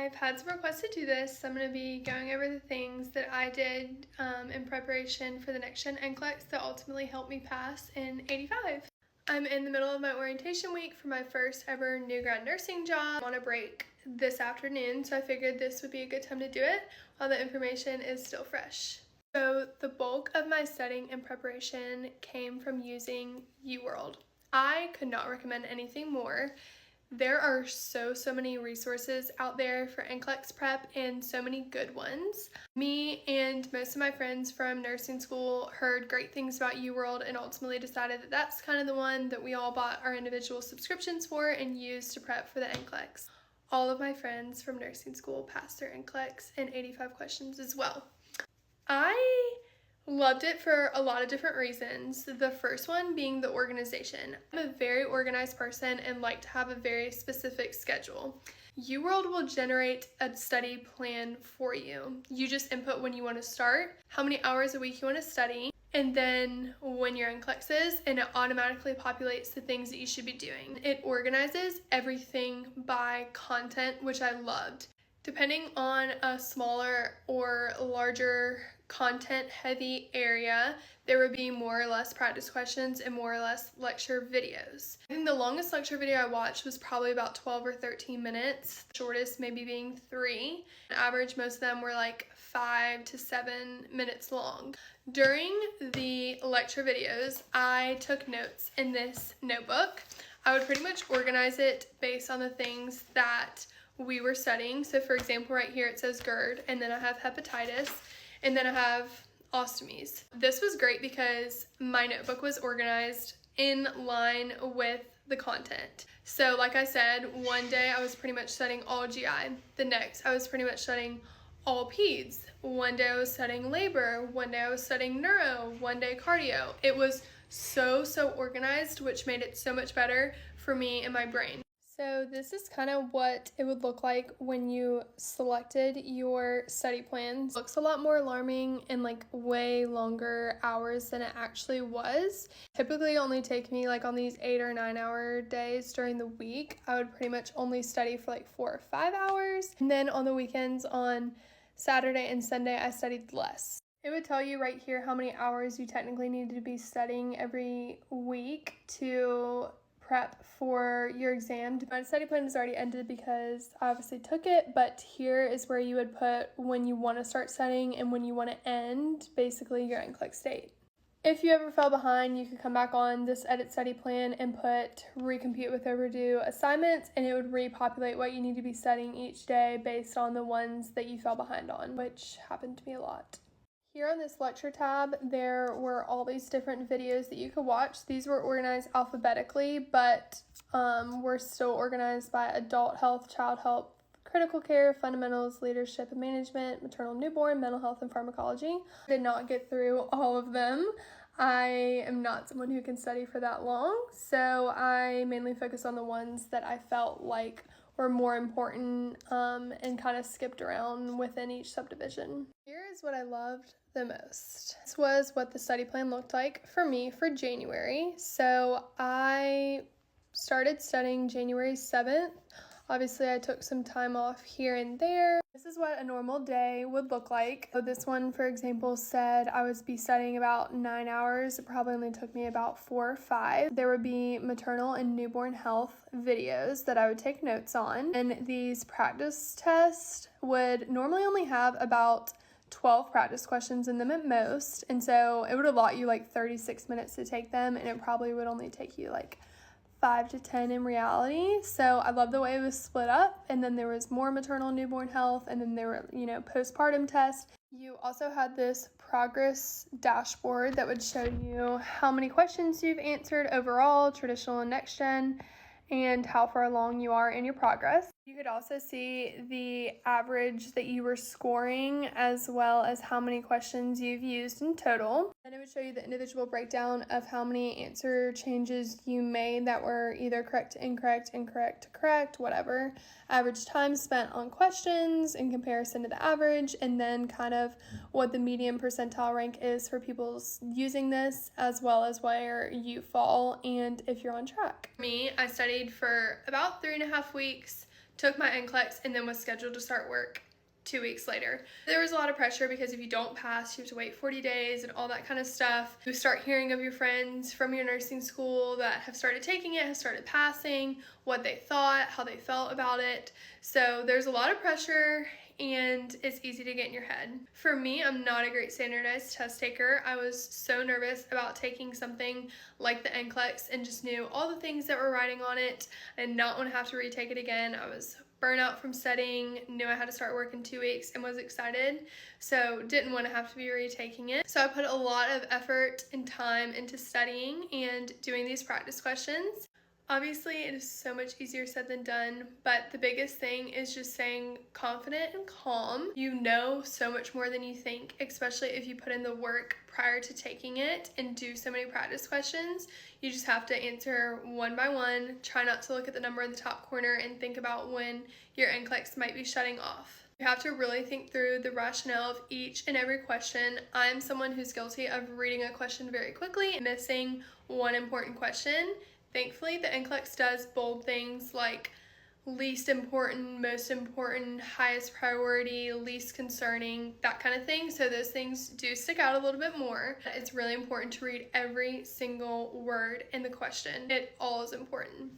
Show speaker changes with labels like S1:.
S1: I've had some requests to do this, so I'm going to be going over the things that I did in preparation for the next gen NClex that ultimately helped me pass in 85. I'm in the middle of my orientation week for my first ever new grad nursing job. I'm on a break this afternoon, so I figured this would be a good time to do it while the information is still fresh. So the bulk of my studying and preparation came from using UWorld. I could not recommend anything more. There are so many resources out there for NClex prep and so many good ones. Me and most of my friends from nursing school heard great things about UWorld and ultimately decided that that's kind of the one that we all bought our individual subscriptions for and used to prep for the NClex. All of my friends from nursing school passed their NClex in 85 questions as well. I loved it for a lot of different reasons. The first one being the organization. I'm a very organized person and like to have a very specific schedule. UWorld will generate a study plan for you. You just input when you want to start, how many hours a week you want to study, and then when your NClex is, and it automatically populates the things that you should be doing. It organizes everything by content, which I loved. Depending on a smaller or larger content heavy area, there would be more or less practice questions and more or less lecture videos. I think the longest lecture video I watched was probably about 12 or 13 minutes, the shortest maybe being 3. On average, most of them were like 5 to 7 minutes long. During the lecture videos, I took notes in this notebook. I would pretty much organize it based on the things that we were studying. So for example, right here it says GERD, and then I have hepatitis, and then I have ostomies. This was great because my notebook was organized in line with the content. So like I said, one day I was pretty much studying all GI. The next I was pretty much studying all peds. One day I was studying labor. One day I was studying neuro. One day cardio. It was so organized, which made it so much better for me and my brain. So this is kind of what it would look like when you selected your study plans. It looks a lot more alarming and like way longer hours than it actually was. Typically only take me like on these 8 or 9 hour days during the week, I would pretty much only study for like 4 or 5 hours. And then on the weekends on Saturday and Sunday, I studied less. It would tell you right here how many hours you technically needed to be studying every week to prep for your exam. My study plan has already ended because I obviously took it, but here is where you would put when you want to start studying and when you want to end, basically your NClex date. If you ever fell behind, you could come back on this edit study plan and put recompute with overdue assignments, and it would repopulate what you need to be studying each day based on the ones that you fell behind on, which happened to me a lot. Here on this lecture tab, there were all these different videos that you could watch. These were organized alphabetically, but were still organized by adult health, child health, critical care, fundamentals, leadership and management, maternal newborn, mental health, and pharmacology. I did not get through all of them. I am not someone who can study for that long, so I mainly focused on the ones that I felt like were more important and kind of skipped around within each subdivision. Here is what I loved the most. This was what the study plan looked like for me for January. So I started studying January 7th. Obviously, I took some time off here and there. This is what a normal day would look like. So this one, for example, said I would be studying about 9 hours. It probably only took me about 4 or 5. There would be maternal and newborn health videos that I would take notes on. And these practice tests would normally only have about 12 practice questions in them at most. And so it would allot you like 36 minutes to take them, and it probably would only take you like 5 to 10 in reality. So I love the way it was split up, and then there was more maternal newborn health, and then there were, postpartum tests. You also had this progress dashboard that would show you how many questions you've answered overall, traditional and next gen, and how far along you are in your progress. You could also see the average that you were scoring as well as how many questions you've used in total. And it would show you the individual breakdown of how many answer changes you made that were either correct to incorrect, incorrect to correct, whatever. Average time spent on questions in comparison to the average, and then kind of what the median percentile rank is for people using this, as well as where you fall and if you're on track. For me, I studied for about 3.5 weeks took my NCLEX, and then was scheduled to start work 2 weeks later. There was a lot of pressure because if you don't pass, you have to wait 40 days and all that kind of stuff. You start hearing of your friends from your nursing school that have started taking it, have started passing, what they thought, how they felt about it. So there's a lot of pressure, and it's easy to get in your head. For me, I'm not a great standardized test taker. I was so nervous about taking something like the NCLEX and just knew all the things that were writing on it and not want to have to retake it again. I was burnout from studying, knew I had to start work in 2 weeks, and was excited, so didn't want to have to be retaking it. So I put a lot of effort and time into studying and doing these practice questions. Obviously, it is so much easier said than done, but the biggest thing is just staying confident and calm. You know so much more than you think, especially if you put in the work prior to taking it and do so many practice questions. You just have to answer one by one. Try not to look at the number in the top corner and think about when your NCLEX might be shutting off. You have to really think through the rationale of each and every question. I'm someone who's guilty of reading a question very quickly and missing one important question. Thankfully, the NCLEX does bold things like least important, most important, highest priority, least concerning, that kind of thing. So those things do stick out a little bit more. It's really important to read every single word in the question. It all is important.